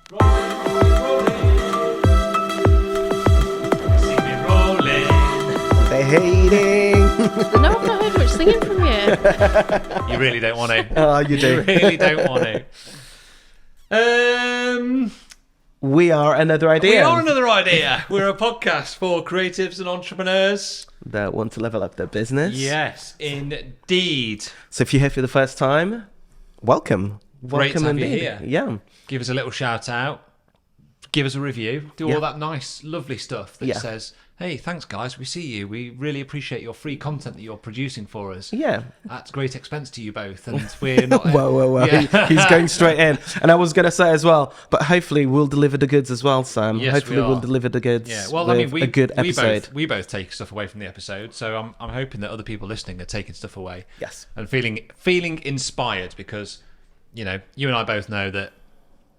See me rolling. They're hating. No, I've not heard much singing from you. You really don't want to. Oh, you do. You really don't want to. We are Another Idea. We are Another Idea. We're a podcast for creatives and entrepreneurs that want to level up their business. Yes, indeed. So if you're here for the first time, welcome. Great to have you indeed. here. Yeah. Give us a little shout out. Give us a review. Do all that nice, lovely stuff that says, hey, thanks guys, we see you. We really appreciate your free content that you're producing for us. Yeah. At great expense to you both. And we're not... Whoa. Yeah. He's going straight in. And I was going to say as well, but hopefully we'll deliver the goods as well, Sam. Yes, hopefully we we'll are. deliver the goods. Yeah, well, with I mean, a good episode. We both take stuff away from the episode, so I'm hoping that other people listening are taking stuff away. Yes. And feeling inspired because, you know, you and I both know that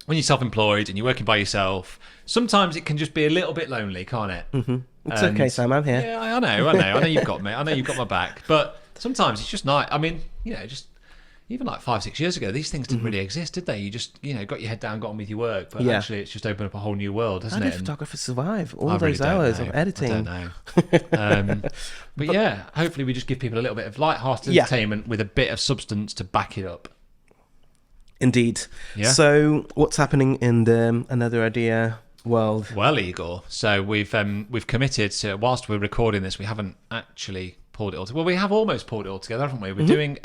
when you're self-employed and you're working by yourself, sometimes it can just be a little bit lonely, can't it? Mm-hmm. It's okay, Sam. I'm here. Yeah, I know you've got me. I know you've got my back. But sometimes it's just nice. I mean, you know, just even like 5-6 years ago, these things didn't really exist, did they? You just, you know, got your head down, got on with your work. But actually, it's just opened up a whole new world, hasn't How it? do photographers survive all I really those don't hours know. of editing? I don't know. But yeah, hopefully we just give people a little bit of light-hearted entertainment with a bit of substance to back it up. Indeed. Yeah. So what's happening in the Another Idea world? Well, Igor, so we've committed to, whilst we're recording this, we haven't actually pulled it all together. Well, we have almost pulled it all together, haven't we? We're doing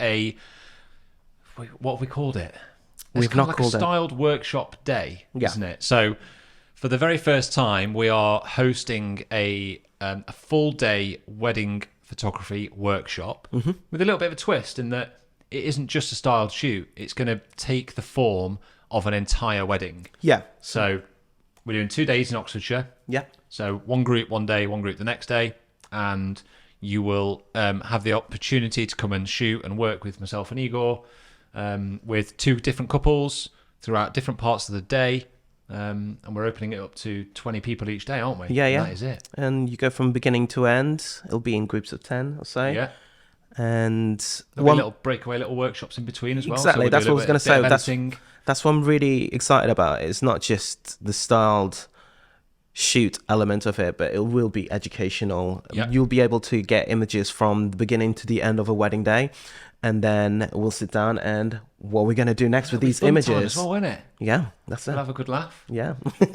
what have we called it? We've kind not of like called a it. styled workshop day, isn't it? So for the very first time, we are hosting a full day wedding photography workshop with a little bit of a twist in that it isn't just a styled shoot. It's going to take the form of an entire wedding. Yeah. So we're doing 2 days in Oxfordshire. Yeah. So one group one day, one group the next day, and you will have the opportunity to come and shoot and work with myself and Igor with 2 different couples throughout different parts of the day. And we're opening it up to 20 people each day, aren't we? Yeah. And that is it. And you go from beginning to end. It'll be in groups of 10 or so. Yeah. And There'll be little breakaway little workshops in between as well. Exactly. So That's what I was going to say. Editing. That's what I'm really excited about. It's not just the styled shoot element of it, but it will be educational. Yep. You'll be able to get images from the beginning to the end of a wedding day, and then we'll sit down and what we're going to do next with these images. Time as well, won't it? Yeah, that's We'll it. have a good laugh. Yeah,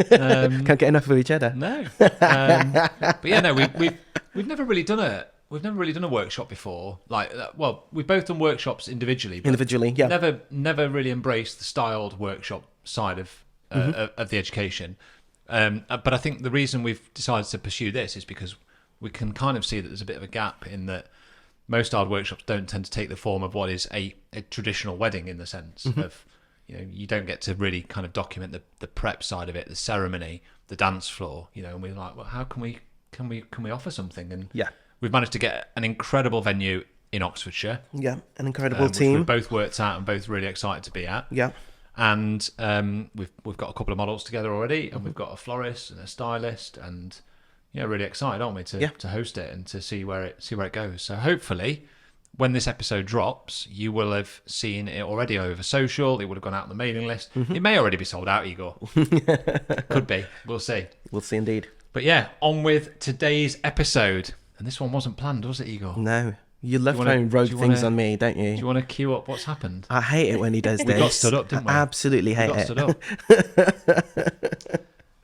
can't get enough of each other. No. But yeah, no, we've never really done a workshop before. Like, well, we've both done workshops individually. But Individually, yeah. Never really embraced the styled workshop side of the education. But I think the reason we've decided to pursue this is because we can kind of see that there's a bit of a gap in that most styled workshops don't tend to take the form of what is a traditional wedding in the sense of, you know, you don't get to really kind of document the prep side of it, the ceremony, the dance floor, you know, and we're like, well, how can we offer something? And we've managed to get an incredible venue in Oxfordshire. Yeah, an incredible team. Which we've both worked out and both really excited to be at. Yeah. And we've got a couple of models together already, and we've got a florist and a stylist, and really excited, aren't we, to host it and to see where it goes. So hopefully, when this episode drops, you will have seen it already over social. It would have gone out on the mailing list. It may already be sold out, Igor. Could be. We'll see. We'll see indeed. But yeah, on with today's episode. And this one wasn't planned, was it, Igor? No. You love throwing rogue things on me, don't you? Do you want to cue up what's happened? I hate it when he does this. We got stood up, didn't we? I absolutely hate it. Stood up.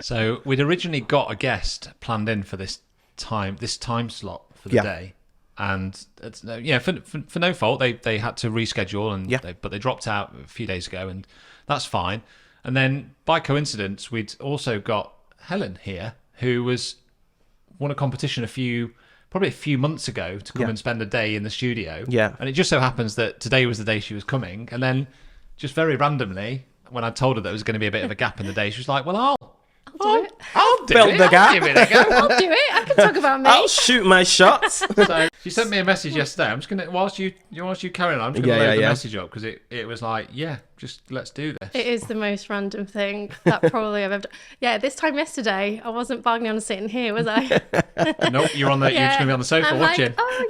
So we'd originally got a guest planned in for this time slot for the day, and for no fault they had to reschedule, but they dropped out a few days ago, and that's fine. And then by coincidence, we'd also got Helen here, who won a competition probably a few months ago to come and spend a day in the studio. Yeah. And it just so happens that today was the day she was coming, and then just very randomly, when I told her that there was going to be a bit of a gap in the day, she was like, well, I'll fill the gap. Give it a go. I'll do it. I can talk about me. I'll shoot my shots. So she sent me a message yesterday. I'm just gonna whilst you carry on, I'm just gonna load the message up because it was like, just let's do this. It is the most random thing that probably I've ever done. Yeah, this time yesterday, I wasn't bargaining on sitting here, was I? Nope, you're just gonna be on the sofa I'm watching. like, oh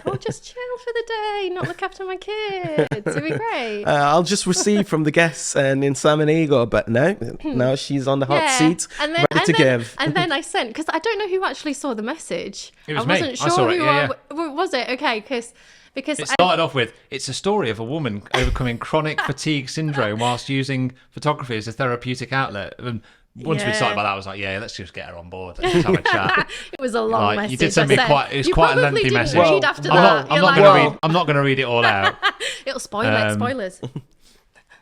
I'll just chill for the day, not look after my kids. It'd be great. I'll just receive from the guests and in Sam and Igor, but no, now she's on the hot seat, ready to give. And then I sent, because I don't know who actually saw the message. It was I me. wasn't sure I saw it, who yeah. was it? Okay, because it started off with, it's a story of a woman overcoming chronic fatigue syndrome whilst using photography as a therapeutic outlet. And once we started about that, I was like, yeah, let's just get her on board. Let's just have a chat. It was a long message. You did send me quite a lengthy message. Read after that. I'm not going to read it all out. It'll spoil it. Spoilers.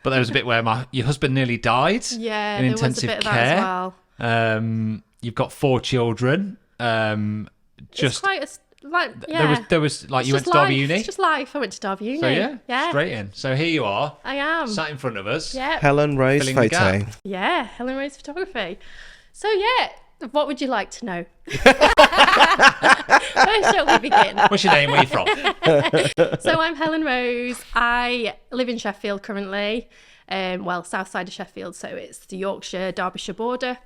But there was a bit where your husband nearly died. Yeah, in intensive there was a bit care. of that as well. You've got 4 children. It's quite there was like, you went to Derby Uni. It's just life. I went to Derby Uni. So yeah, straight in. So here you are. I am sat in front of us. Yeah. Helen Rose photo. Yeah, Helen Rose photography. So yeah, what would you like to know? Where shall we begin? What's your name? Where are you from? So I'm Helen Rose. I live in Sheffield currently. South side of Sheffield. So it's the Yorkshire-Derbyshire border,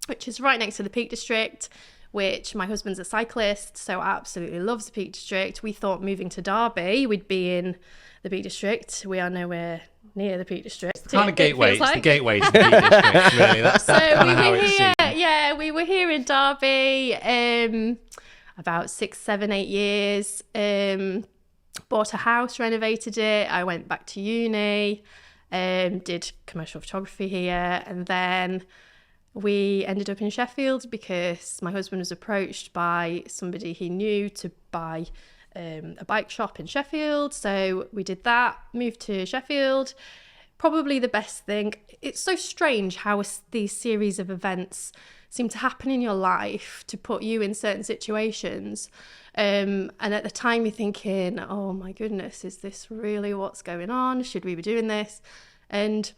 which is right next to the Peak District, which my husband's a cyclist, so absolutely loves the Peak District. We thought moving to Derby, we'd be in the Peak District. We are nowhere near the Peak District. It's kind of gateway. It's the gateway to the Peak District, really. That's kind of how it's seen. Yeah, we were here in Derby about 6, 7, 8 years. Bought a house, renovated it. I went back to uni, did commercial photography here, and then we ended up in Sheffield because my husband was approached by somebody he knew to buy a bike shop in Sheffield. So we did that, moved to Sheffield. Probably the best thing. It's so strange how these series of events seem to happen in your life to put you in certain situations. And at the time you're thinking, oh my goodness, is this really what's going on? Should we be doing this? And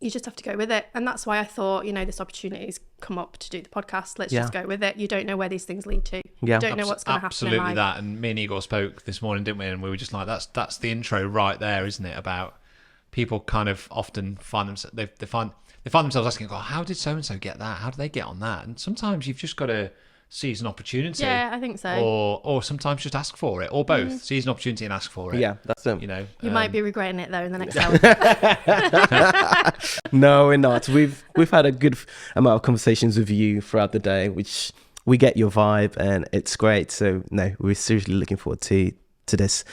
you just have to go with it. And that's why I thought, this opportunity's come up to do the podcast. Let's just go with it. You don't know where these things lead to. Yeah. You don't know what's going to happen in life. Absolutely that. And me and Igor spoke this morning, didn't we? And we were just like, that's the intro right there, isn't it? About people kind of often find themselves, they find themselves asking, oh, how did so-and-so get that? How did they get on that? And sometimes you've just got to seize an opportunity. Yeah, I think so. Or sometimes just ask for it, or both. Seize an opportunity and ask for it. Yeah, that's it. You might be regretting it though in the next hour. No, we're not. We've had a good amount of conversations with you throughout the day, which we get your vibe and it's great. So no, we're seriously looking forward to this.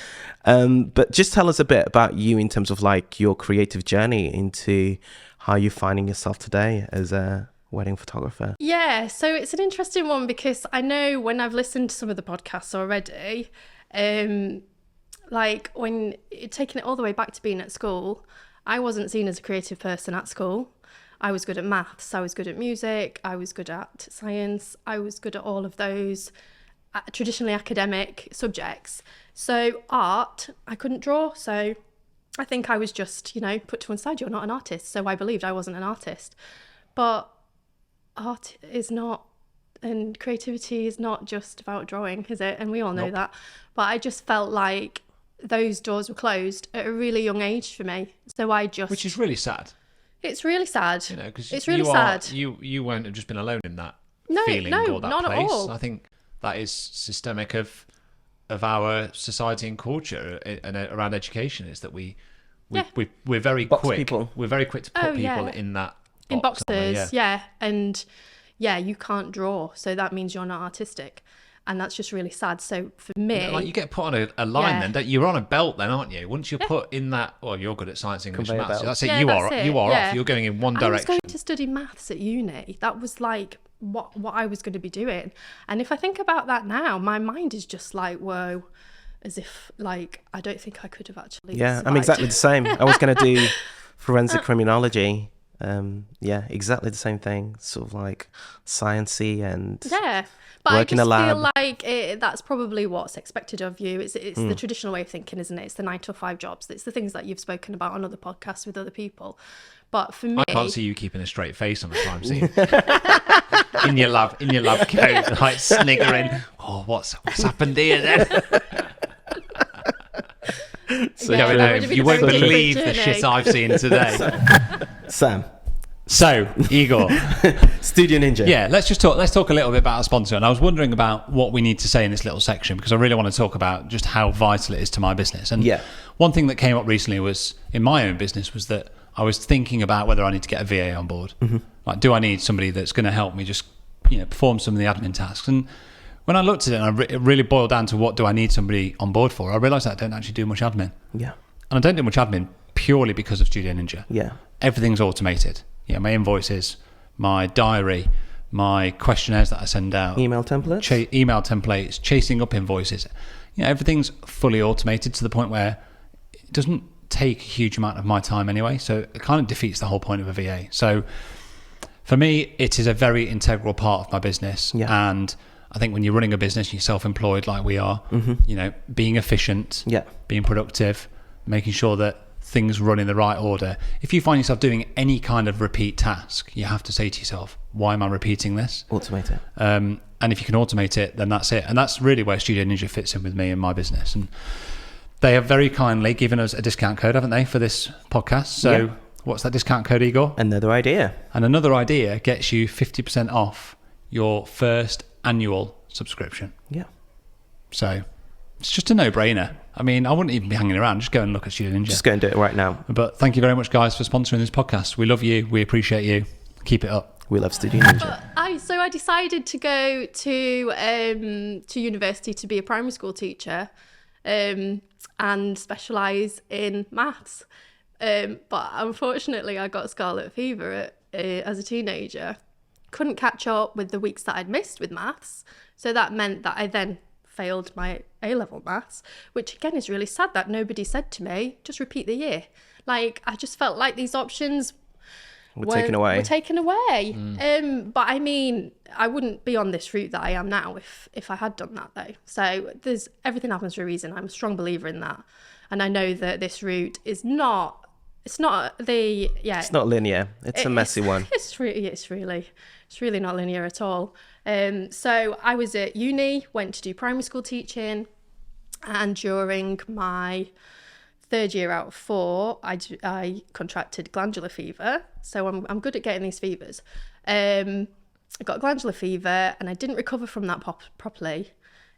But just tell us a bit about you in terms of like your creative journey into how you're finding yourself today as a wedding photographer. Yeah, so it's an interesting one because I know when I've listened to some of the podcasts already, like when taking it all the way back to being at school, I wasn't seen as a creative person at school. I was good at maths, I was good at music, I was good at science, I was good at all of those traditionally academic subjects. So art, I couldn't draw, so I think I was just, put to one side. You're not an artist. So I believed I wasn't an artist. But art is not, and creativity is not just about drawing, is it? And we all know that. But I just felt like those doors were closed at a really young age for me. So which is really sad. It's really sad. Because it's really sad. You won't have just been alone in that feeling or that not place. At all. I think that is systemic of our society and culture and around education, is that we're very quick. We're very quick to put people in that box, in boxes. And you can't draw, so that means you're not artistic, and that's just really sad. So for me, like you get put on a line, then you're on a belt, then aren't you? Once you're put in that, you're good at science, English, maths. That's it. You are off. You're going in one direction. I was going to study maths at uni. That was like what I was going to be doing. And if I think about that now, my mind is just like, whoa, as if like I don't think I could have actually survived. I'm exactly the same. I was going to do forensic criminology. Exactly the same thing, sort of like sciencey and but work in a lab. Feel like that's probably what's expected of you. It's the traditional way of thinking, isn't it? It's the 9 to 5 jobs. It's the things that you've spoken about on other podcasts with other people. But for me, I can't see you keeping a straight face on a crime scene. in your lab coat, like sniggering. Oh, what's happened here then? So you won't believe the shit I've seen today. Sam, So, Igor. Studio Ninja. Yeah, let's talk a little bit about our sponsor. And I was wondering about what we need to say in this little section, because I really want to talk about just how vital it is to my business. And one thing that came up recently was in my own business was that I was thinking about whether I need to get a VA on board. Like, do I need somebody that's going to help me just, perform some of the admin tasks? And when I looked at it and it really boiled down to what do I need somebody on board for, I realised that I don't actually do much admin. Yeah. And I don't do much admin purely because of Studio Ninja. Yeah. Everything's automated. My invoices, my diary, my questionnaires that I send out, email templates, chasing up invoices. Everything's fully automated to the point where it doesn't take a huge amount of my time anyway. So it kind of defeats the whole point of a VA. So for me, it is a very integral part of my business. Yeah. And I think when you're running a business, you're self-employed like we are, being efficient, being productive, making sure that things run in the right order. If you find yourself doing any kind of repeat task, you have to say to yourself, why am I repeating this? Automate it. And if you can automate it, then that's it. And that's really where Studio Ninja fits in with me and my business. And they have very kindly given us a discount code, haven't they, for this podcast? So what's that discount code, Igor? Another idea. And another idea gets you 50% off your first annual subscription. Yeah. So it's just a no-brainer. I mean, I wouldn't even be hanging around. Just go and look at Studio Ninja. Just go and do it right now. But thank you very much, guys, for sponsoring this podcast. We love you. We appreciate you. Keep it up. We love Studio Ninja. I decided to go to university to be a primary school teacher and specialise in maths. But unfortunately, I got scarlet fever as a teenager. Couldn't catch up with the weeks that I'd missed with maths. So that meant that I then failed my A-level maths, which again is really sad that nobody said to me, just repeat the year. Like, I just felt like these options were taken away. But I mean, I wouldn't be on this route that I am now if I had done that though. So everything happens for a reason. I'm a strong believer in that. And I know that this route is not not linear. It's a messy one. It's really not linear at all. So I was at uni, went to do primary school teaching, and during my third year out of 4, I contracted glandular fever. So I'm good at getting these fevers. I got glandular fever and I didn't recover from that properly.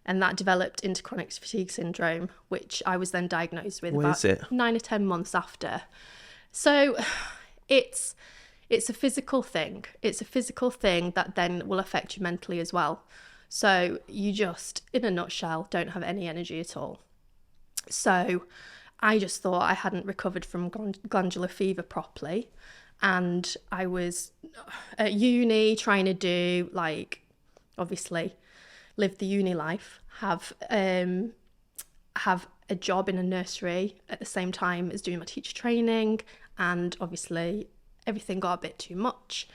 And that developed into chronic fatigue syndrome, which I was then diagnosed with about 9 or 10 months after. So it's a physical thing. It's a physical thing that then will affect you mentally as well. So you just, in a nutshell, don't have any energy at all. So I just thought I hadn't recovered from glandular fever properly. And I was at uni trying to do, obviously, live the uni life, have a job in a nursery at the same time as doing my teacher training, and obviously everything got a bit too much.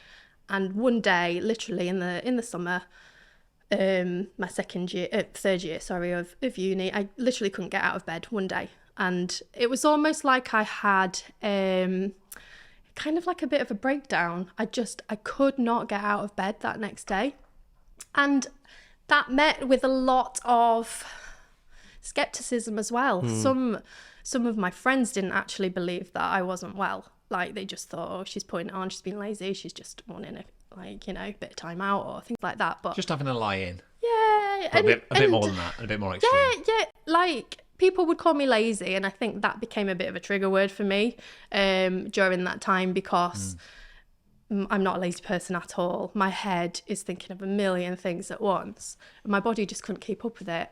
And one day, literally in the summer, my third year of uni, I literally couldn't get out of bed one day, and it was almost like I had kind of like a bit of a breakdown. I could not get out of bed that next day, and that met with a lot of skepticism as well. Some of my friends didn't actually believe that I wasn't well. Like, they just thought, oh, she's putting it on, she's being lazy, she's just wanting a bit of time out or things like that. But just having a lie in. Yeah. A bit more than that, and a bit more extreme. Yeah. Like, people would call me lazy, and I think that became a bit of a trigger word for me during that time, because I'm not a lazy person at all. My head is thinking of a million things at once, and my body just couldn't keep up with it.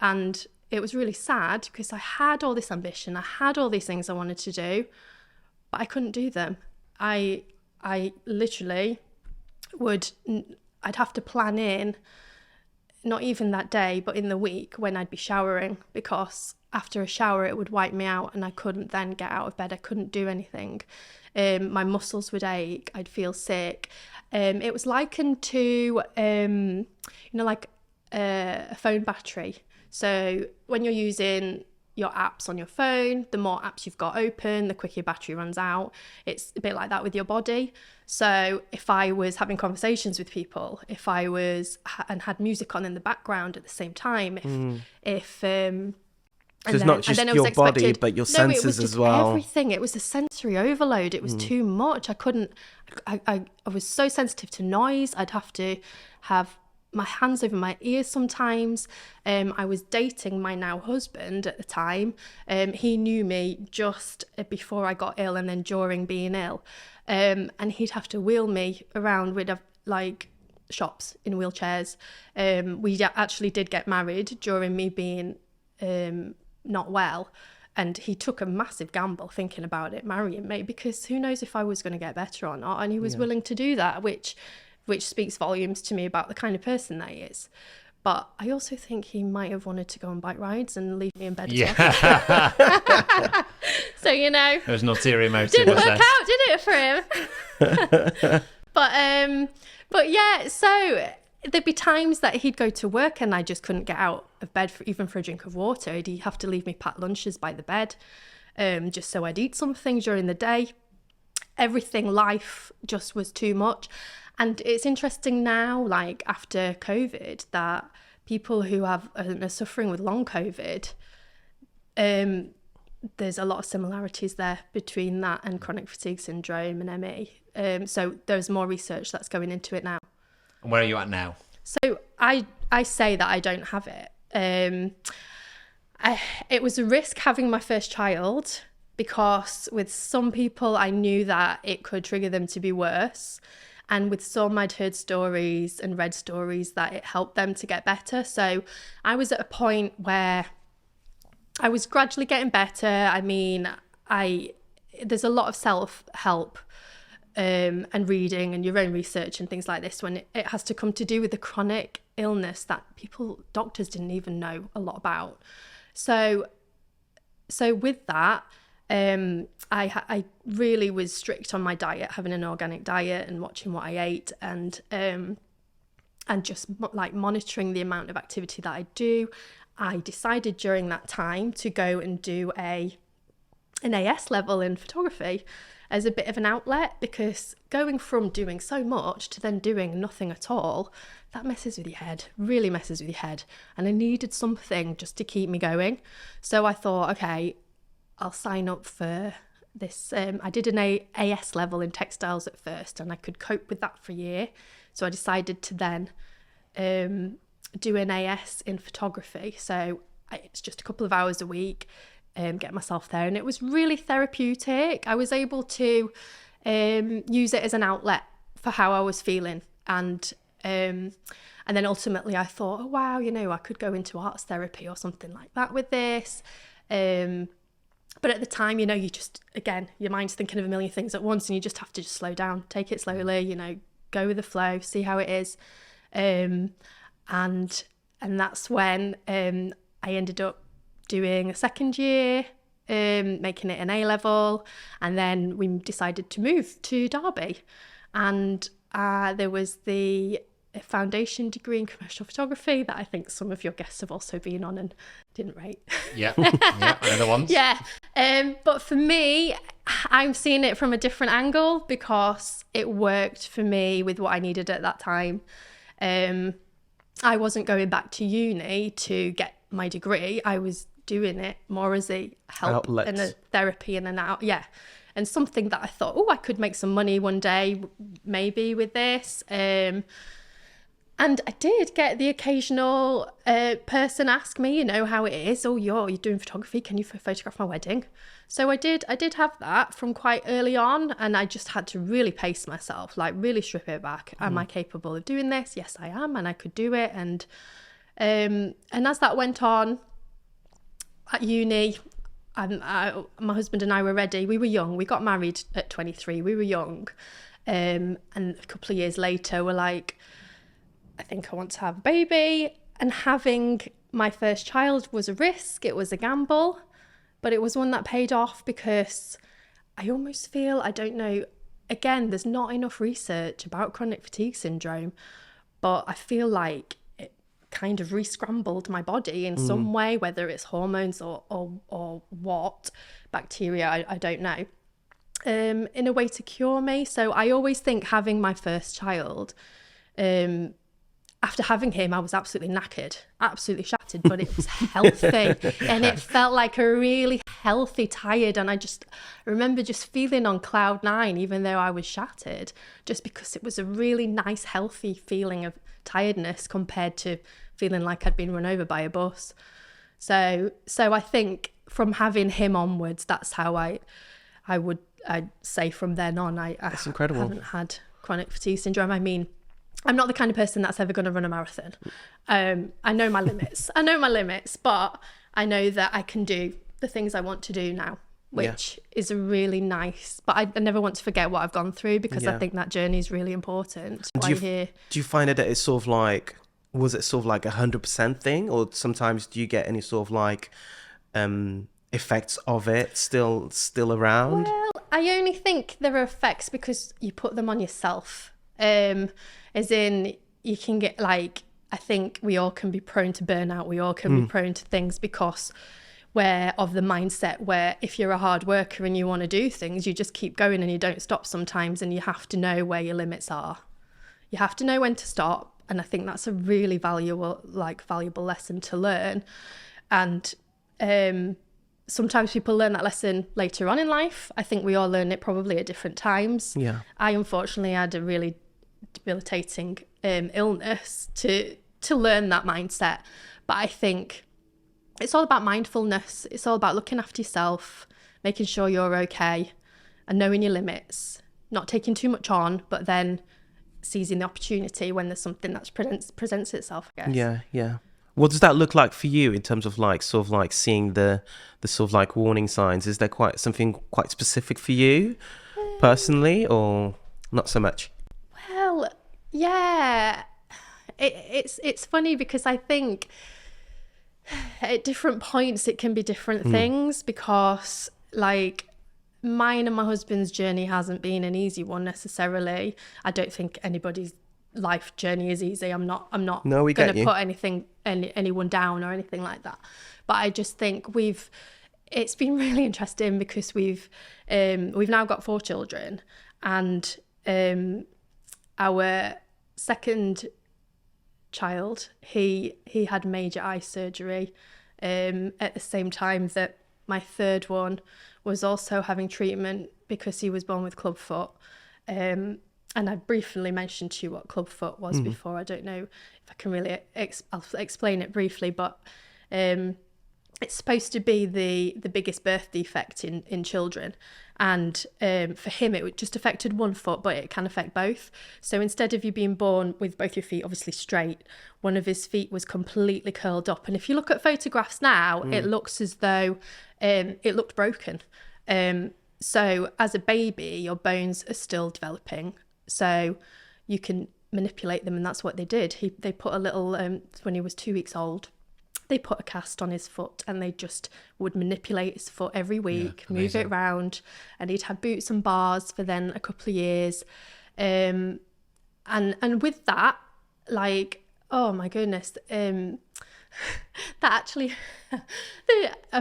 And it was really sad because I had all this ambition, I had all these things I wanted to do, but I couldn't do them. I literally I'd have to plan in, not even that day, but in the week when I'd be showering, because after a shower it would wipe me out and I couldn't then get out of bed. I couldn't do anything. My muscles would ache, I'd feel sick. It was likened to, like a phone battery. So when you're using your apps on your phone, the more apps you've got open, the quicker your battery runs out. It's a bit like that with your body. So if I was having conversations with people, if I was and had music on in the background at the same time, if So it's not just your body, but your senses it was just as well. Everything. It was a sensory overload. It was too much. I was so sensitive to noise. I'd have to have my hands over my ears sometimes. I was dating my now husband at the time. He knew me just before I got ill and then during being ill. And he'd have to wheel me around. We'd have like shops in wheelchairs. We actually did get married during me being not well, and he took a massive gamble thinking about it, marrying me, because who knows if I was going to get better or not, and he was willing to do that, which speaks volumes to me about the kind of person that he is. But I also think he might have wanted to go on bike rides and leave me in bed as well. So, you know, there's no ulterior motive. Didn't work out, did it, for him? But yeah, so there'd be times that he'd go to work and I just couldn't get out of bed even for a drink of water. He'd have to leave me packed lunches by the bed, just so I'd eat something during the day. Everything, life just was too much. And it's interesting now, like after COVID, that people who are suffering with long COVID, there's a lot of similarities there between that and chronic fatigue syndrome and ME. So there's more research that's going into it now. And where are you at now? So I say that I don't have it. It was a risk having my first child, because with some people I knew that it could trigger them to be worse. And with some, I'd heard stories and read stories that it helped them to get better. So I was at a point where I was gradually getting better. I mean, there's a lot of self-help and reading and your own research and things like this when it has to come to do with the chronic illness that doctors didn't even know a lot about. So with that, I really was strict on my diet, having an organic diet and watching what I ate, and just like monitoring the amount of activity that I do. I decided during that time to go and do an AS level in photography as a bit of an outlet, because going from doing so much to then doing nothing at all, that messes with your head, really messes with your head. And I needed something just to keep me going. So I thought, okay, I'll sign up for this. I did an AS level in textiles at first, and I could cope with that for a year. So I decided to then do an AS in photography. So it's just a couple of hours a week, get myself there. And it was really therapeutic. I was able to use it as an outlet for how I was feeling. And then ultimately I thought, oh, wow, you know, I could go into arts therapy or something like that with this. But at the time, you know, you just, again, your mind's thinking of a million things at once, and you just have to just slow down, take it slowly, you know, go with the flow, see how it is. And that's when I ended up doing a second year, making it an A level, and then we decided to move to Derby. And there was the foundation degree in commercial photography that I think some of your guests have also been on and didn't rate. Yeah, I know the ones. Yeah, but for me, I'm seeing it from a different angle because it worked for me with what I needed at that time. I wasn't going back to uni to get my degree. I was doing it more as a help Outlet. and a therapy and and something that I thought, oh, I could make some money one day, maybe with this. And I did get the occasional person ask me, you know, how it is. Oh, you're doing photography. Can you photograph my wedding? So I did have that from quite early on. And I just had to really pace myself, like really strip it back. Am I capable of doing this? Yes, I am. And I could do it. And as that went on at uni, my husband and I were ready. We were young. We got married at 23. We were young. And a couple of years later, we're like, I think I want to have a baby. And having my first child was a risk. It was a gamble, but it was one that paid off because I almost feel, I don't know, again, there's not enough research about chronic fatigue syndrome, but I feel like it kind of re-scrambled my body in some way, whether it's hormones or what, bacteria, I don't know, in a way to cure me. So I always think having my first child, after having him, I was absolutely knackered, absolutely shattered, but it was healthy. And it felt like a really healthy tired. And I remember just feeling on cloud nine, even though I was shattered, just because it was a really nice, healthy feeling of tiredness compared to feeling like I'd been run over by a bus. So I think from having him onwards, that's how I'd say from then on, That's incredible. haven't had chronic fatigue syndrome. I mean, I'm not the kind of person that's ever going to run a marathon. I know my limits. But I know that I can do the things I want to do now, which is a really nice, but I never want to forget what I've gone through, because I think that journey is really important. Do you find it that it's sort of like, was it sort of like 100% thing, or sometimes do you get any sort of like effects of it still around? Well, I only think there are effects because you put them on yourself. As in, you can get like, I think we all can be prone to burnout. We all can be prone to things because we're of the mindset where if you're a hard worker and you want to do things, you just keep going and you don't stop sometimes, and you have to know where your limits are. You have to know when to stop. And I think that's a really valuable lesson to learn. And sometimes people learn that lesson later on in life. I think we all learn it probably at different times. Yeah. I unfortunately had a really debilitating illness to learn that mindset. But I think it's all about mindfulness. It's all about looking after yourself, making sure you're okay, and knowing your limits, not taking too much on, but then seizing the opportunity when there's something that presents itself, I guess. Yeah. What does that look like for you in terms of like sort of like seeing the sort of like warning signs? Is there something quite specific for you personally, or not so much? Well, yeah, it's funny because I think at different points it can be different things, because like mine and my husband's journey hasn't been an easy one necessarily. I don't think anybody's life journey is easy. I'm not No, we going get you. to put anyone down or anything like that. But I just think it's been really interesting because we've now got 4 children, and our second child, he had major eye surgery at the same time that my third one was also having treatment because he was born with clubfoot. And I briefly mentioned to you what clubfoot was before. I don't know if I can really I'll explain it briefly, but it's supposed to be the biggest birth defect in children. And for him, it just affected one foot, but it can affect both. So instead of you being born with both your feet obviously straight, one of his feet was completely curled up. And if you look at photographs now, it looks as though it looked broken. So as a baby, your bones are still developing. So you can manipulate them, and that's what they did. They put a little, when he was 2 weeks old, they put a cast on his foot, and they just would manipulate his foot every week, move it around, and he'd had boots and bars for then a couple of years. And with that, like, oh my goodness, that actually,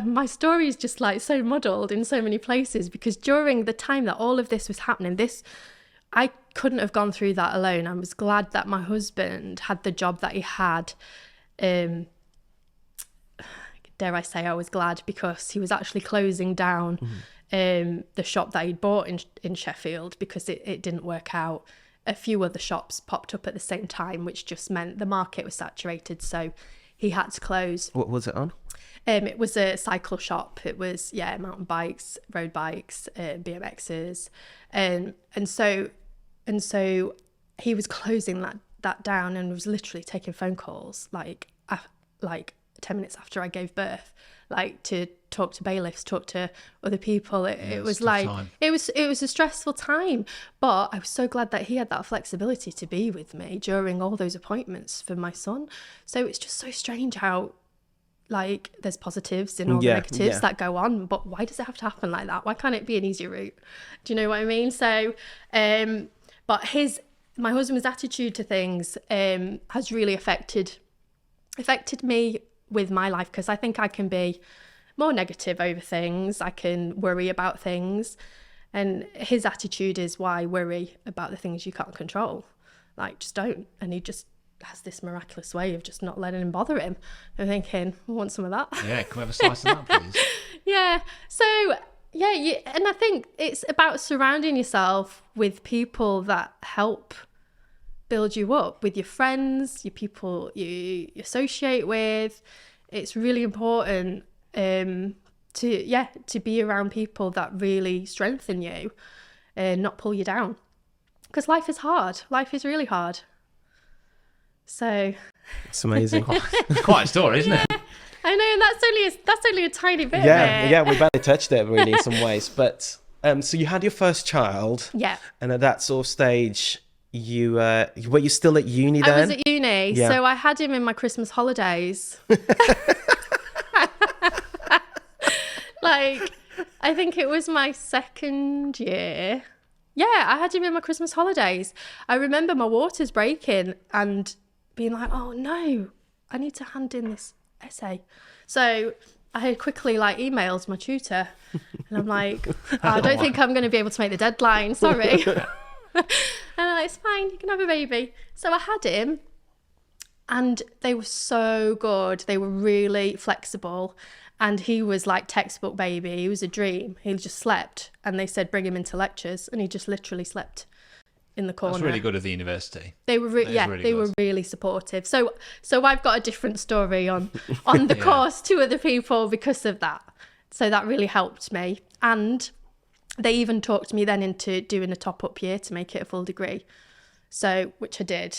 my story is just like so muddled in so many places, because during the time that all of this was happening, I couldn't have gone through that alone. I was glad that my husband had the job that he had. Dare I say, I was glad, because he was actually closing down the shop that he'd bought in Sheffield, because it didn't work out. A few other shops popped up at the same time, which just meant the market was saturated, so he had to close. What was it on? It was a cycle shop. It was mountain bikes, road bikes, BMXs, and so he was closing that down, and was literally taking phone calls like 10 minutes after I gave birth, like to talk to bailiffs, talk to other people. It was like time. It was a stressful time, but I was so glad that he had that flexibility to be with me during all those appointments for my son. So it's just so strange how like there's positives in all the negatives that go on, but why does it have to happen like that? Why can't it be an easy route? Do you know what I mean? So but my husband's attitude to things has really affected me with my life, because I think I can be more negative over things. I can worry about things, and his attitude is, why worry about the things you can't control? Like, just don't. And he just has this miraculous way of just not letting him bother him. I'm thinking, I want some of that. Yeah, can we have a slice of that, please? Yeah. So, yeah, and I think it's about surrounding yourself with people that help build you up, with your friends, your people you associate with. It's really important to be around people that really strengthen you and not pull you down. Because life is hard. Life is really hard. So It's amazing. Quite a story, isn't it? I know, and that's only a tiny bit of it. Yeah, we barely touched it really in some ways. But so you had your first child. Yeah. And at that sort of stage, you were you still at uni then? I was at uni, Yeah. so I had him in my Christmas holidays. Like, I think it was my second year. Yeah, I had him in my Christmas holidays. I remember my waters breaking and being like, oh no, I need to hand in this essay. So I had quickly emailed my tutor and I'm like, I don't think I'm going to be able to make the deadline. Sorry. And I'm like, it's fine, you can have a baby. So I had him and they were so good. They were really flexible. And he was like textbook baby. He was a dream. He just slept. And they said, bring him into lectures. And he just literally slept in the corner. That's really good at the university. They were were really supportive. So I've got a different story on the course to other people because of that. So that really helped me. And they even talked me then into doing a top-up year to make it a full degree. So, which I did.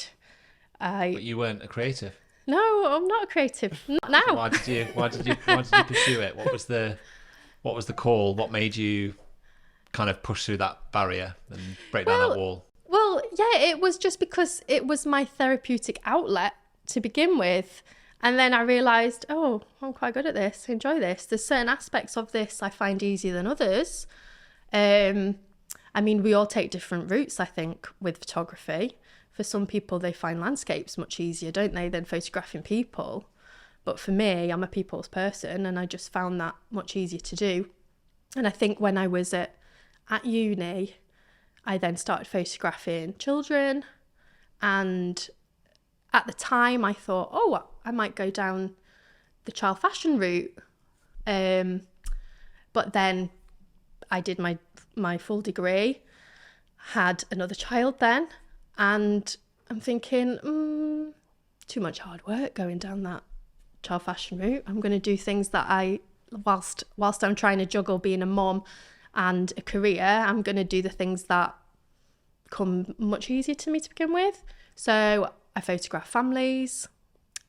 But you weren't a creative. No, I'm not a creative. Not now. Why did you pursue it? What was the call? What made you kind of push through that barrier and break down that wall? Well, yeah, it was just because it was my therapeutic outlet to begin with. And then I realised, oh, I'm quite good at this. I enjoy this. There's certain aspects of this I find easier than others. I mean, we all take different routes, I think, with photography. For some people, they find landscapes much easier, don't they, than photographing people. But for me, I'm a people's person, and I just found that much easier to do. And I think when I was at uni, I then started photographing children. And at the time, I thought, oh, I might go down the child fashion route. But then I did my full degree, had another child then, and I'm thinking, too much hard work going down that child fashion route. I'm going to do things that whilst I'm trying to juggle being a mom and a career, I'm going to do the things that come much easier to me to begin with. So I photograph families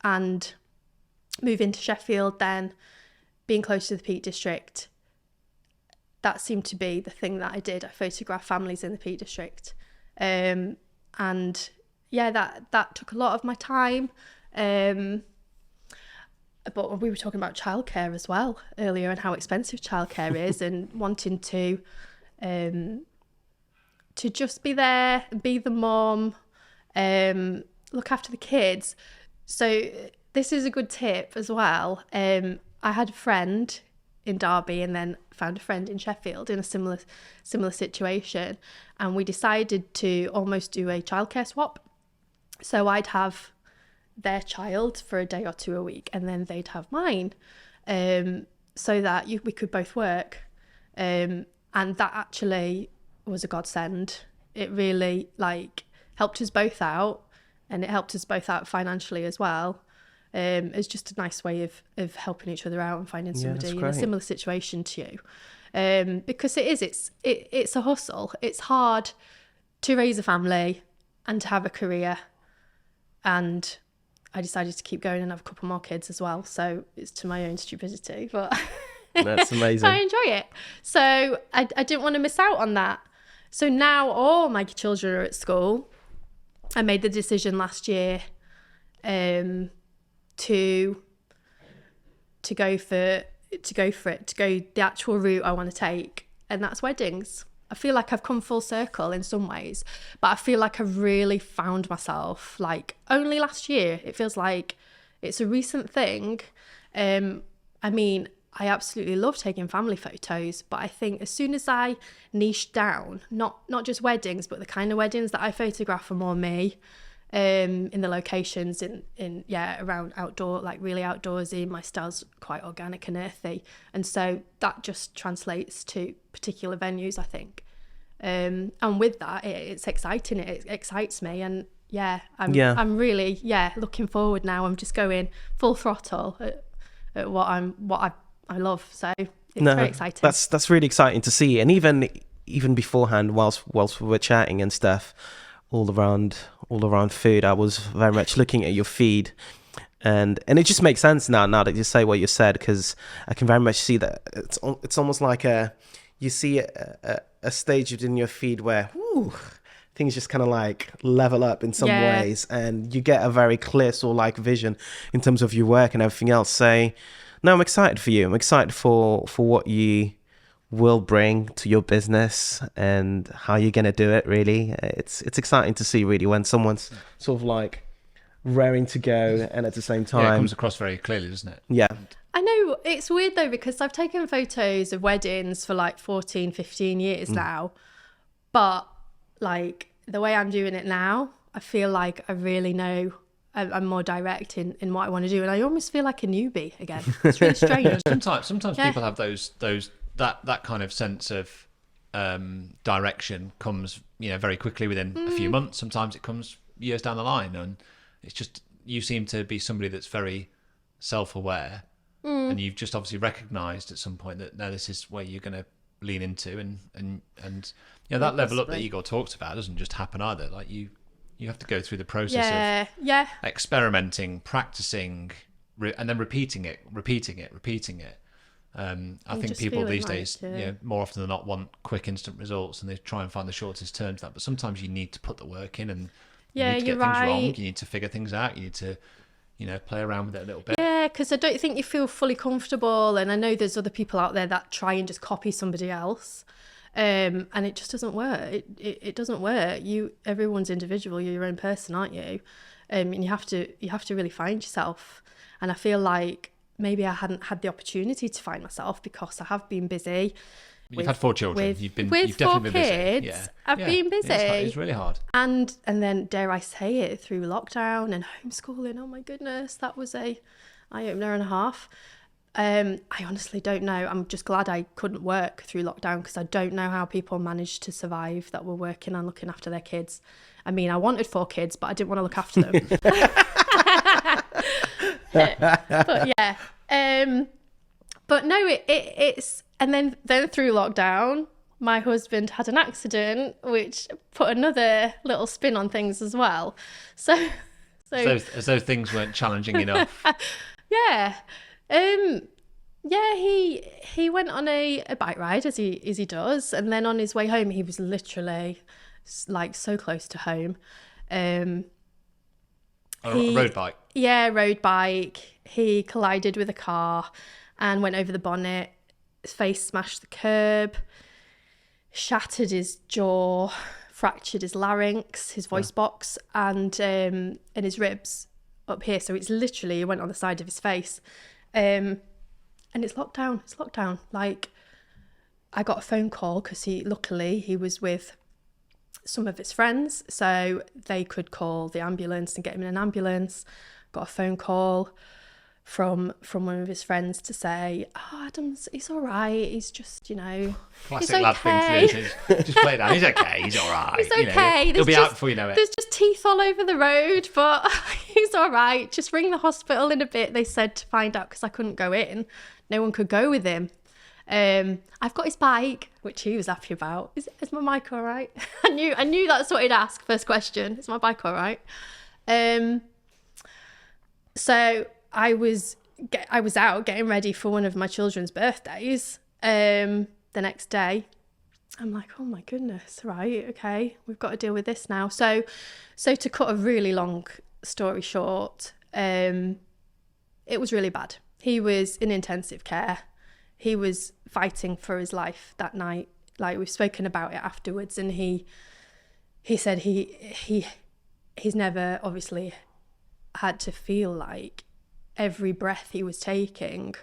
and moving to Sheffield then, being close to the Peak District, that seemed to be the thing that I did. I photographed families in the Peak District. And yeah, that took a lot of my time. But we were talking about childcare as well earlier and how expensive childcare is and wanting to just be there, be the mom, look after the kids. So this is a good tip as well. I had a friend in Derby and then found a friend in Sheffield in a similar situation, and we decided to almost do a childcare swap. So I'd have their child for a day or two a week and then they'd have mine, so that we could both work, and that actually was a godsend. It really helped us both out, and it helped us both out financially as well. It's just a nice way of helping each other out and finding somebody in a similar situation to you. Because it's a hustle. It's hard to raise a family and to have a career. And I decided to keep going and have a couple more kids as well. So it's to my own stupidity, but that's amazing. I enjoy it. So I didn't want to miss out on that. So now all my children are at school. I made the decision last year to go the actual route I want to take, and that's weddings. I feel like I've come full circle in some ways, but I feel like I've really found myself only last year. It feels like it's a recent thing. I mean, I absolutely love taking family photos, but I think as soon as I niche down, not just weddings, but the kind of weddings that I photograph are more me, in the locations in around outdoor, like really outdoorsy. My style's quite organic and earthy, and so that just translates to particular venues, I think. And with that, it's exciting. It excites me, and I'm really looking forward now. I'm just going full throttle at what I love. So it's very exciting. That's really exciting to see. And even beforehand, whilst we were chatting and stuff, all around food, I was very much looking at your feed, and it just makes sense now that you say what you said, because I can very much see that it's almost like you see a stage within your feed where things just kind of like level up in some ways, and you get a very clear sort of like vision in terms of your work and everything else. So no, I'm excited for you. I'm excited for what you will bring to your business and how you're going to do it. Really, it's exciting to see really when someone's sort of like raring to go, and at the same time it comes across very clearly, doesn't it? Yeah. I know, it's weird though, because I've taken photos of weddings for like 14, 15 years now, but like the way I'm doing it now, I feel like I really know, I'm more direct in what I want to do, and I almost feel like a newbie again. It's really strange. Sometimes people have that kind of sense of direction comes, very quickly within a few months. Sometimes it comes years down the line, and it's just, you seem to be somebody that's very self-aware, and you've just obviously recognised at some point that no, this is where you're going to lean into, and that level up that Igor talked about doesn't just happen either. Like you have to go through the process of experimenting, practicing, and then repeating it. I think people these days, more often than not, want quick, instant results, and they try and find the shortest term to that. But sometimes you need to put the work in, and you need to get things wrong. You need to figure things out. You need to, play around with it a little bit. Yeah, because I don't think you feel fully comfortable, and I know there's other people out there that try and just copy somebody else, and it just doesn't work. It doesn't work. Everyone's individual. You're your own person, aren't you? And you have to really find yourself. And I feel like maybe I hadn't had the opportunity to find myself because I have been busy. You've had 4 children. You've definitely been kids, busy. I've been busy. It's really hard. And then, dare I say it, through lockdown and homeschooling, oh my goodness, that was a eye-opener and a half. I honestly don't know. I'm just glad I couldn't work through lockdown, because I don't know how people managed to survive that were working and looking after their kids. I mean, I wanted 4 kids, but I didn't want to look after them. But yeah. But no, it's... And then through lockdown, my husband had an accident, which put another little spin on things as well. So as though things weren't challenging enough. Yeah. He went on a bike ride as he does, and then on his way home he was literally like so close to home. A road bike. Yeah, road bike. He collided with a car and went over the bonnet. His face smashed the curb, shattered his jaw, fractured his larynx, his voice box, and his ribs up here. So it's literally, it went on the side of his face. And it's lockdown. It's lockdown. Like, I got a phone call because luckily he was with some of his friends, so they could call the ambulance and get him in an ambulance. Got a phone call from one of his friends to say, he's all right, he's just, Classic he's lad okay. thing to do. Just play it down. He's okay, he's all right. He's okay. He'll be out before you know it. There's just teeth all over the road, but he's all right. Just ring the hospital in a bit, they said, to find out, because I couldn't go in. No one could go with him. I've got his bike, which he was happy about. Is my bike all right? I knew that's what he'd ask. First question, is my bike all right? So I was out getting ready for one of my children's birthdays the next day. I'm like, oh my goodness, right, okay, we've got to deal with this now. So to cut a really long story short, it was really bad. He was in intensive care. He was fighting for his life that night. Like, we've spoken about it afterwards, and he said he's never obviously had to feel like every breath he was taking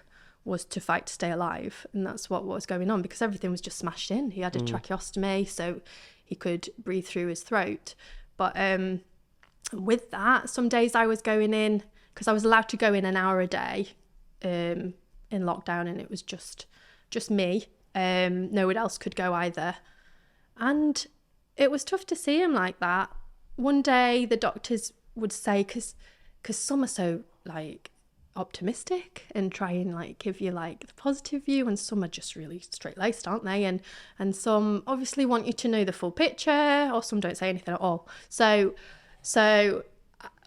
was to fight to stay alive, and that's what was going on, because everything was just smashed in. He had a tracheostomy, so he could breathe through his throat, but with that, some days I was going in, because I was allowed to go in an hour a day in lockdown, and it was just me. No one else could go either. And it was tough to see him like that. One day the doctors would say, because some are so like optimistic and try and like give you like the positive view, and some are just really straight-laced, aren't they? And some obviously want you to know the full picture, or some don't say anything at all. So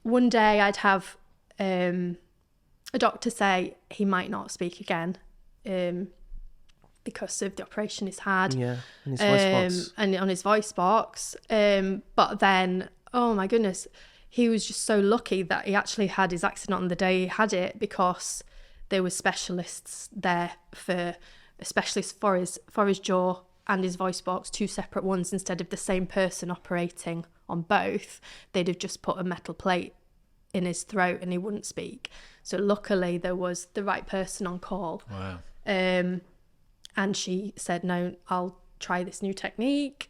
one day I'd have a doctor say he might not speak again because of the operation he's had. Yeah, and his voice box. And on his voice box. But then, oh my goodness, he was just so lucky that he actually had his accident on the day he had it, because there were specialists there for a specialist for his jaw and his voice box, two separate ones, instead of the same person operating on both. They'd have just put a metal plate in his throat and he wouldn't speak. So luckily there was the right person on call. Wow. And she said, no, I'll try this new technique,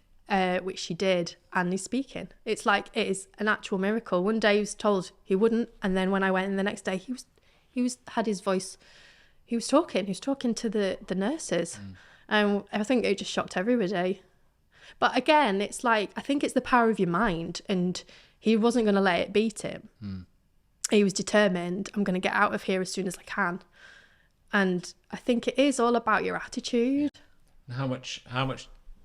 which she did, and he's speaking. It's like, it is an actual miracle. One day he was told he wouldn't, and then when I went in the next day, he had his voice, he was talking to the nurses. And I think it just shocked everybody. But again, it's like, I think it's the power of your mind, and he wasn't going to let it beat him. He was determined, I'm going to get out of here as soon as I can. And I think it is all about your attitude. How much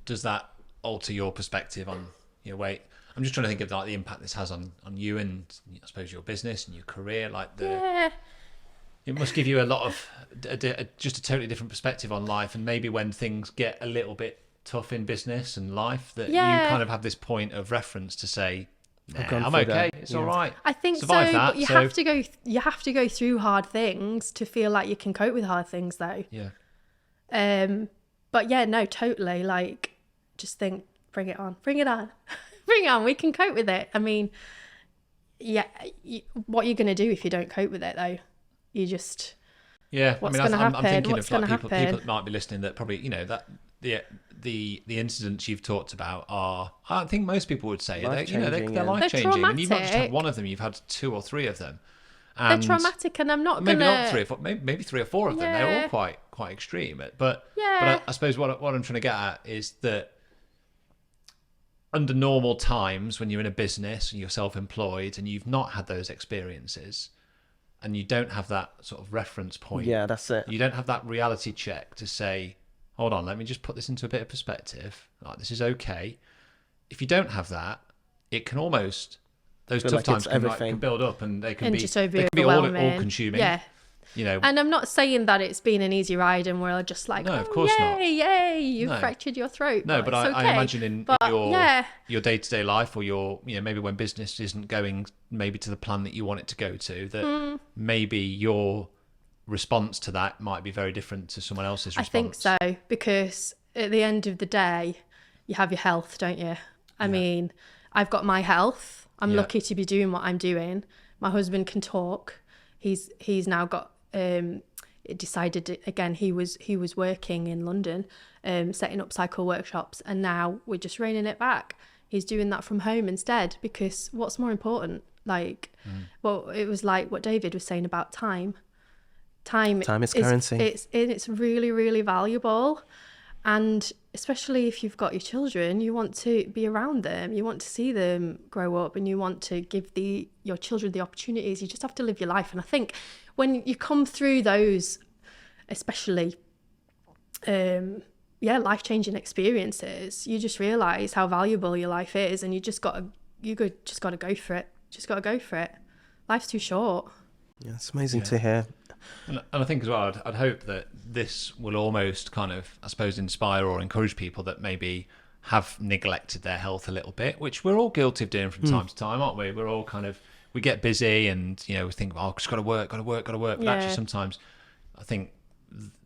does that alter your perspective on your weight? I'm just trying to think of like the impact this has on you and I suppose your business and your career. Like it must give you a lot of just a totally different perspective on life, and maybe when things get a little bit tough in business and life, that you kind of have this point of reference to say, I'm okay. That. It's all right. I think Survive so, that, but you have to go through hard things to feel like you can cope with hard things, though. Yeah. But yeah, no, totally. Like, just think, bring it on, bring it on. We can cope with it. I mean, yeah, what are you going to do if you don't cope with it, though? You just... Yeah, what's going to happen? I'm thinking What's of like going to people happen? that might be listening that probably, that the incidents you've talked about are, I think most people would say, they're life changing, and you've not just had one of them, you've had two or three of them. And they're traumatic, and I'm not maybe gonna... not three or four, maybe three or four of them. They're all quite extreme. But I suppose what I'm trying to get at is that under normal times, when you're in a business and you're self-employed and you've not had those experiences, and you don't have that sort of reference point. Yeah, that's it. You don't have that reality check to say, hold on, let me just put this into a bit of perspective. Like, this is okay. If you don't have that, it can almost, those tough times can build up, and they can be all-consuming. Yeah. And I'm not saying that it's been an easy ride and we're just like, of course not. Yay, you've fractured your throat. No, but it's okay. I imagine in your day-to-day life, or your, maybe when business isn't going maybe to the plan that you want it to go to, that maybe your response to that might be very different to someone else's response. I think so, because at the end of the day, you have your health, don't you? I mean, I've got my health. I'm lucky to be doing what I'm doing. My husband can talk. He's now got decided again, he was working in London, setting up cycle workshops, and now we're just reining it back. He's doing that from home instead, because what's more important? Like, well, it was like what David was saying about time. Time is currency. It's really, really valuable. And especially if you've got your children, you want to be around them. You want to see them grow up, and you want to give your children the opportunities. You just have to live your life. And I think when you come through those, especially, life-changing experiences, you just realise how valuable your life is, and you just got to go for it. Just got to go for it. Life's too short. Yeah, it's amazing to hear. And I think as well, I'd hope that this will almost kind of, I suppose, inspire or encourage people that maybe have neglected their health a little bit, which we're all guilty of doing from time to time, aren't we? We're all kind of, we get busy and, we think, oh, I've just got to work. But actually sometimes I think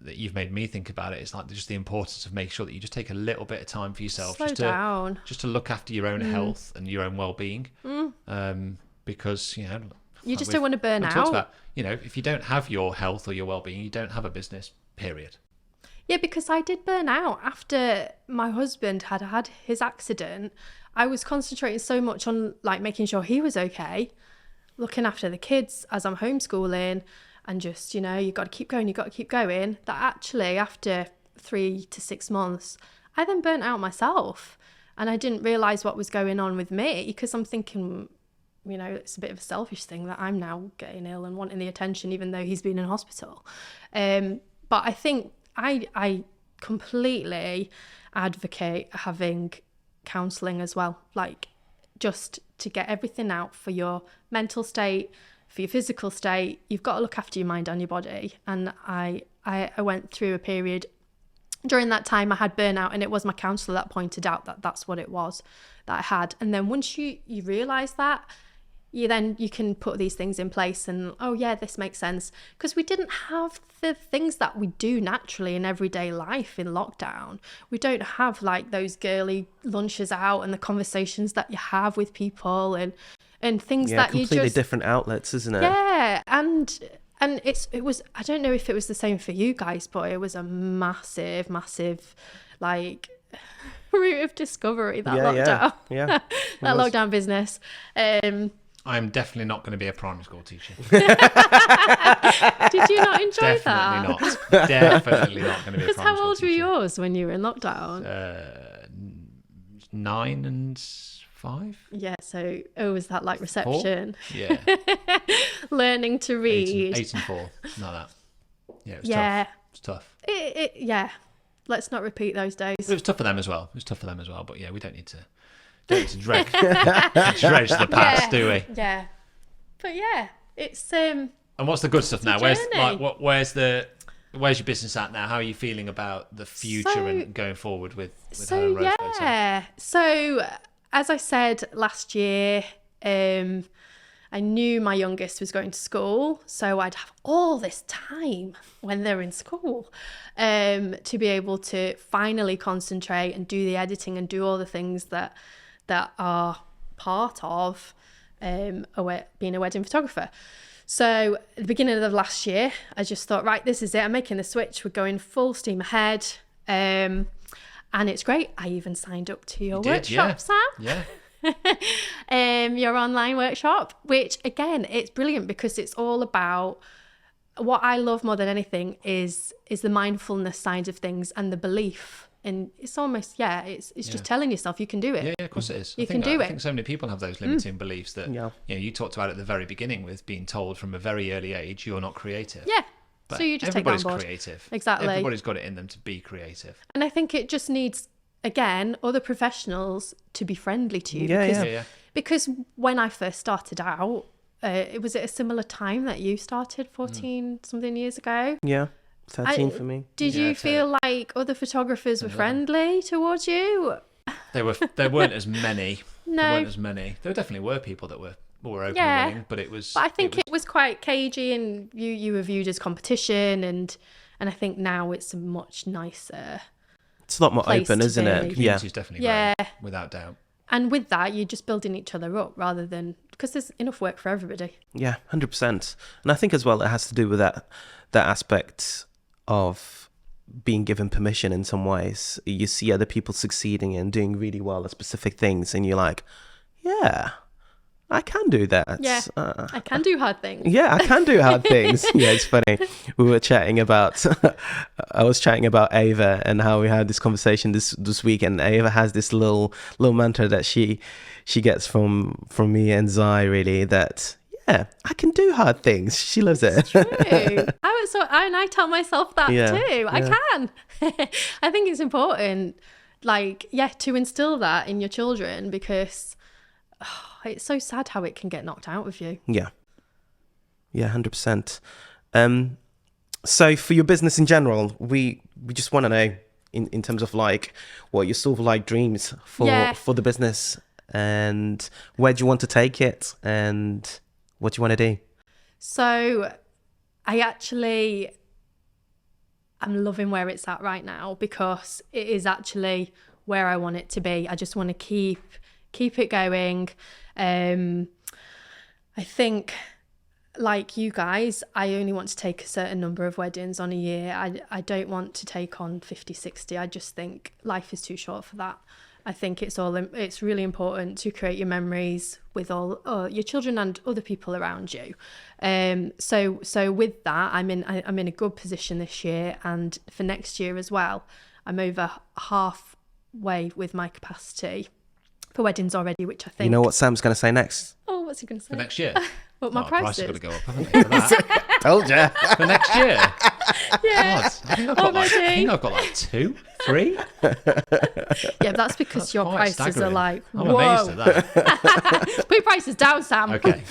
that you've made me think about it. It's like just the importance of making sure that you just take a little bit of time for yourself. Slow down. Just to look after your own health and your own well-being. Because, you just don't want to burn out. About, if you don't have your health or your well-being, you don't have a business, period. Yeah, because I did burn out after my husband had his accident. I was concentrating so much on like making sure he was okay, looking after the kids as I'm homeschooling, and just, you know, you got to keep going, that actually after 3 to 6 months, I then burnt out myself, and I didn't realise what was going on with me, because I'm thinking, you know, it's a bit of a selfish thing that I'm now getting ill and wanting the attention even though he's been in hospital. But I think I completely advocate having counselling as well, like just to get everything out for your mental state, for your physical state. You've got to look after your mind and your body. And I went through a period during that time. I had burnout, and it was my counsellor that pointed out that that's what it was that I had. And then once you realise that, you can put these things in place, and oh yeah, this makes sense, because we didn't have the things that we do naturally in everyday life in lockdown. We don't have like those girly lunches out and the conversations that you have with people and things that you just... completely different outlets, isn't it? Yeah, and it was, I don't know if it was the same for you guys, but it was a massive like route of discovery, that lockdown. Yeah. That lockdown business. I'm definitely not going to be a primary school teacher. Did you not enjoy that? Definitely not going to be a primary school teacher. Because how old were yours when you were in lockdown? 9 and 5. Yeah, so was that like reception? 4? Yeah. Learning to read. 8 and 4. Not that. Yeah, it was Yeah. tough. It was tough. Yeah. Let's not repeat those days. It was tough for them as well. But yeah, we don't need to dredge the past, do we? Yeah. But yeah, it's And what's the good stuff now? Where's journey. where's your business at now? How are you feeling about the future and going forward with Helen Rose? Yeah. So as I said last year, I knew my youngest was going to school, so I'd have all this time when they're in school to be able to finally concentrate and do the editing and do all the things that are part of being a wedding photographer. So at the beginning of last year, I just thought, right, this is it. I'm making the switch. We're going full steam ahead. And it's great. I even signed up to your workshop, Sam. Yeah. Your online workshop, which again, it's brilliant because it's all about what I love more than anything is the mindfulness side of things and the belief. And it's almost, it's just telling yourself you can do it. Yeah, of course it is. You can do it. I think so many people have those limiting beliefs that, you talked about at the very beginning with being told from a very early age, you're not creative. Yeah. But so you just take it on board. Everybody's creative. Exactly. Everybody's got it in them to be creative. And I think it just needs, again, other professionals to be friendly to you. Because when I first started out, was it a similar time that you started 14 something years ago? Yeah. 13 for me. Did you feel like other photographers were friendly towards you? There weren't as many. No. There weren't as many. There definitely were people that were more open and willing, but it was... But I think it was quite cagey, and you were viewed as competition, and I think now it's a much nicer... It's a lot more open, isn't it? The community's definitely grown, without doubt. And with that, you're just building each other up rather than... Because there's enough work for everybody. Yeah, 100%. And I think as well it has to do with that aspect of being given permission in some ways. You see other people succeeding and doing really well at specific things, and you're like, yeah, I can do that. Yeah, I can do hard things. Yeah, I can do hard things. Yeah, it's funny. We were chatting about, I was chatting about Ava and how we had this conversation this week, and Ava has this little mantra that she gets from me and Zai, really, that, yeah, I can do hard things. She loves it. It's true. I tell myself that too. I can. I think it's important, to instill that in your children, because it's so sad how it can get knocked out of you. Yeah, 100%. So for your business in general, we just want to know in terms of what your sort of dreams for the business, and where do you want to take it, and what do you want to do? So I'm loving where it's at right now, because it is actually where I want it to be. I just want to keep it going. I think, like you guys, I only want to take a certain number of weddings on a year. I don't want to take on 50, 60. I just think life is too short for that. I think it's really important to create your memories with all your children and other people around you. So with that, I'm in a good position this year, and for next year as well, I'm over halfway with my capacity for weddings already, which I think. You know what Sam's going to say next? Oh, what's he going to say? For next year? What my price prices? has got to go up, haven't they, for that? Told ya. For next year? Yeah. God, I think I've got like 2, 3. Yeah, but that's because your quite prices staggering. are like, I'm whoa. amazed at that. Put your prices down, Sam. Okay,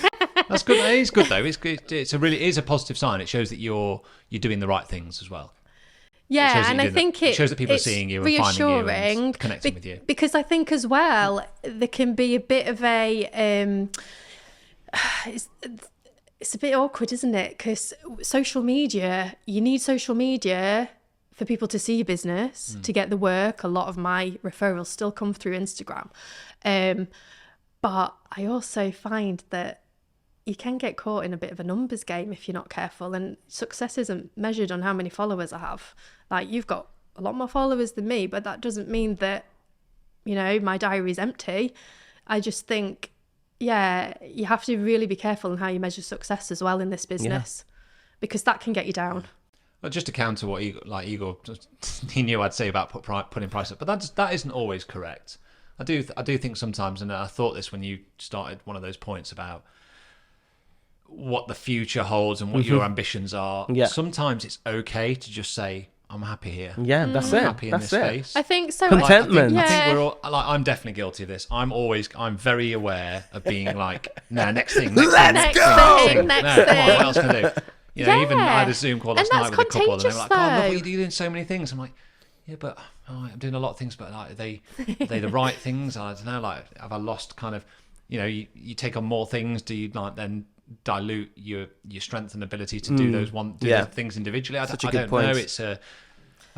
that's good. It is good though. It is a positive sign. It shows that you're doing the right things as well. Yeah, and I think it shows that people are seeing you and finding you and connecting with you. Because I think as well, there can be a bit of a it's a bit awkward, isn't it? Because you need social media for people to see your business, to get the work. A lot of my referrals still come through Instagram. But I also find that you can get caught in a bit of a numbers game if you're not careful, and success isn't measured on how many followers I have. Like, you've got a lot more followers than me, but that doesn't mean that, my diary is empty. I just think, you have to really be careful in how you measure success as well in this business, because that can get you down. Well, just to counter what Igor, he knew I'd say about putting price up, but that isn't always correct. I do think sometimes, and I thought this when you started one of those points about what the future holds and what your ambitions are. Yeah. Sometimes it's okay to just say, I'm happy here. Yeah, that's I'm it. happy in That's this it. space. I think so. Contentment. I think we're all I'm definitely guilty of this. I'm very aware of being like, next thing. Next thing. Come on, what else can I do? Even I had a Zoom call last And night that's with a couple, and they were like, "God, I love what though. you're doing so many things." I'm like, "Yeah, but I'm doing a lot of things, but like, are they the right things? I don't know. Like, have I lost kind of, you take on more things? Do you like then dilute your strength and ability to do those those things individually? I don't know. It's I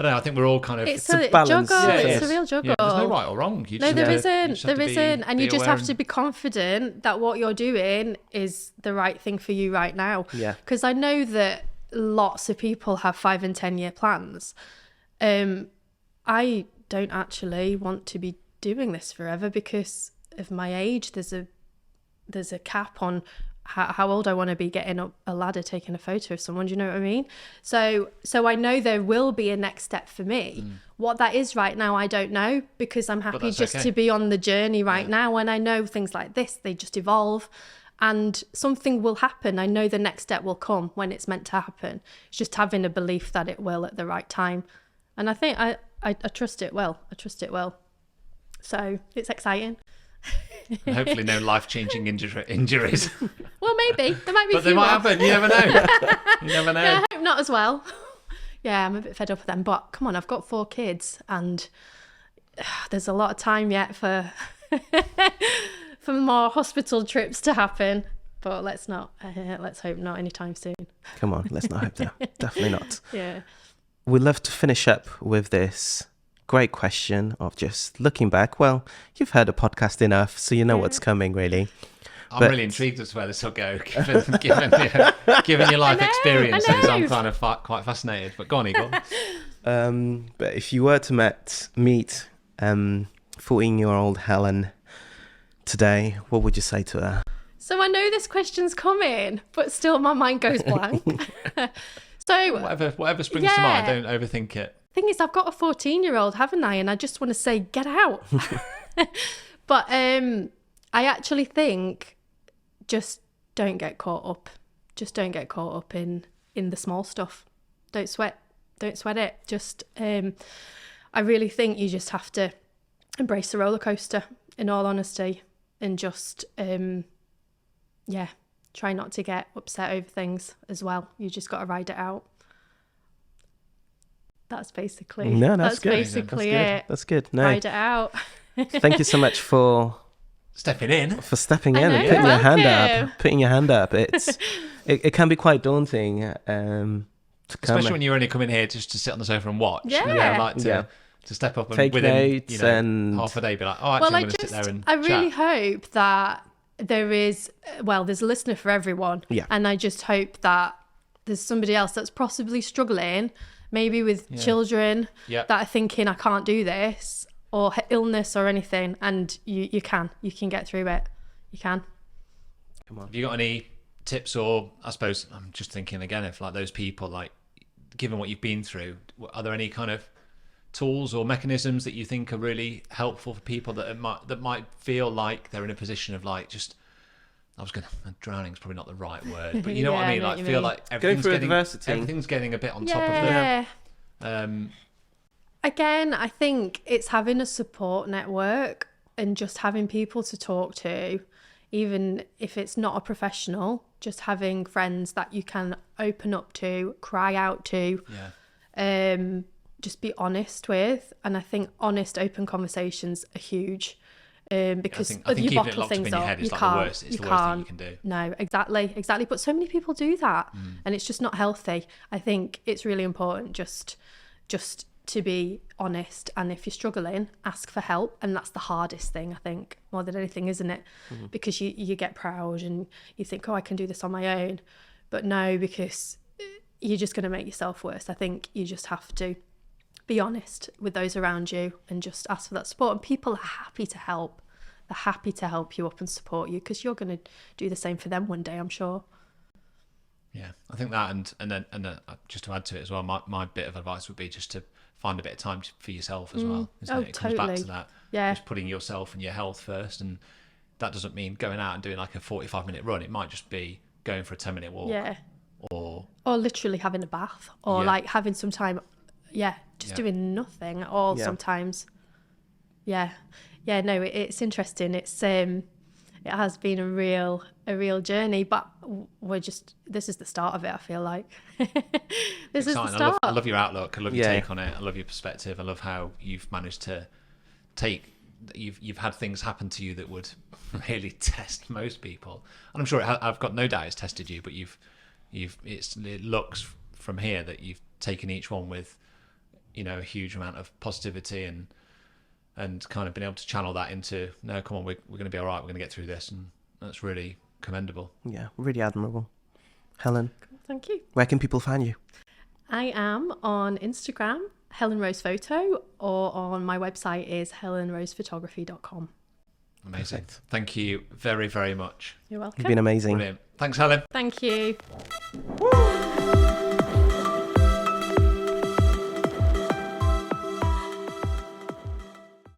don't know. I think we're all kind of. It's a a balance. juggle. Yeah, It's a real juggle. Yeah, there's no right or wrong. There isn't. And you just aware have to be confident that what you're doing is the right thing for you right now. Yeah. Because I know that lots of people have 5 and 10 year plans. I don't actually want to be doing this forever because of my age. There's a cap on how old I want to be getting up a ladder, taking a photo of someone. Do you know what I mean? So I know there will be a next step for me. What that is right now, I don't know, because I'm happy just to be on the journey right now. And I know things like this, they just evolve, and something will happen. I know the next step will come when it's meant to happen. It's just having a belief that it will at the right time. And I think I trust it well. So it's exciting. And hopefully no life-changing injuries. Well, maybe there might be. But they might happen. You never know. You never know. Yeah, I hope not as well. Yeah, I'm a bit fed up with them. But come on, I've got 4 kids, and there's a lot of time yet for for more hospital trips to happen. But let's hope not anytime soon. Come on, let's not hope that. Definitely not. Yeah. We'd love to finish up with this great question of just looking back. Well, you've heard a podcast enough, so you know what's coming, really. I'm really intrigued as to where this will go, given your life experiences. I'm kind of quite fascinated. But go on, Igor. But if you were to meet 14-year-old Helen today, what would you say to her? So I know this question's coming, but still my mind goes blank. So whatever springs to mind, don't overthink it. Thing is, I've got a 14-year-old, haven't I? And I just want to say, get out. But I actually think just don't get caught up. Just don't get caught up in the small stuff. Don't sweat it. Just I really think you just have to embrace the roller coaster, in all honesty, and just try not to get upset over things as well. You just got to ride it out. That's basically that's good. Basically it. That's good. No, ride it out. Thank you so much for stepping in and putting your hand up. It can be quite daunting especially when you're only coming here just to sit on the sofa and watch. To step up and take within notes and half a day be like, I'm going to sit there and I really chat. hope that there's a listener for everyone. Yeah. And I just hope that there's somebody else that's possibly struggling, maybe with children that are thinking, I can't do this. or illness or anything, and you can get through it. You can. Come on. Have you got any tips, or I suppose I'm just thinking again, if like those people, like given what you've been through, are there any kind of tools or mechanisms that you think are really helpful for people that might feel like they're in a position of like just, drowning's probably not the right word, but you know what I mean, like feel like everything's getting a bit on top of them. Again, I think it's having a support network and just having people to talk to, even if it's not a professional, just having friends that you can open up to, cry out to, just be honest with. And I think honest, open conversations are huge. Because I think you keeping it bottle locked up things in your up, head is you like can't. the worst. It's You the worst thing can't. you can do. No, exactly. But so many people do that, and it's just not healthy. I think it's really important just to be honest, and if you're struggling, ask for help. And that's the hardest thing, I think, more than anything, isn't it? Because you get proud and you think, oh, I can do this on my own. But no, because you're just going to make yourself worse. I think you just have to be honest with those around you and just ask for that support. And people are happy to help. They're happy to help you up and support you, because you're going to do the same for them one day, I'm sure. Yeah, I think that, and then just to add to it as well, my bit of advice would be just to find a bit of time for yourself as well. Isn't it? It comes back to that. Yeah. Just putting yourself and your health first, and that doesn't mean going out and doing like a 45-minute run. It might just be going for a 10-minute walk. Yeah. Or literally having a bath, or like having some time. Yeah, just doing nothing. Or sometimes. Yeah. No, it's interesting. It's it has been a real journey, but this is the start of it, I feel like. This is the start. I love your outlook. I love your take on it. I love your perspective. I love how you've managed to you've had things happen to you that would really test most people. And I'm sure I've got no doubt it's tested you, but it looks from here that you've taken each one with, a huge amount of positivity and kind of been able to channel that into, no, come on, we're going to be all right, we're going to get through this, and that's really commendable. Yeah, really admirable. Helen, thank you. Where can people find you? I am on Instagram, Helen Rose Photo, or on my website is helenrosephotography.com. Amazing. Thank you very, very much. You're welcome. You've been amazing. Brilliant. Thanks, Helen. Thank you.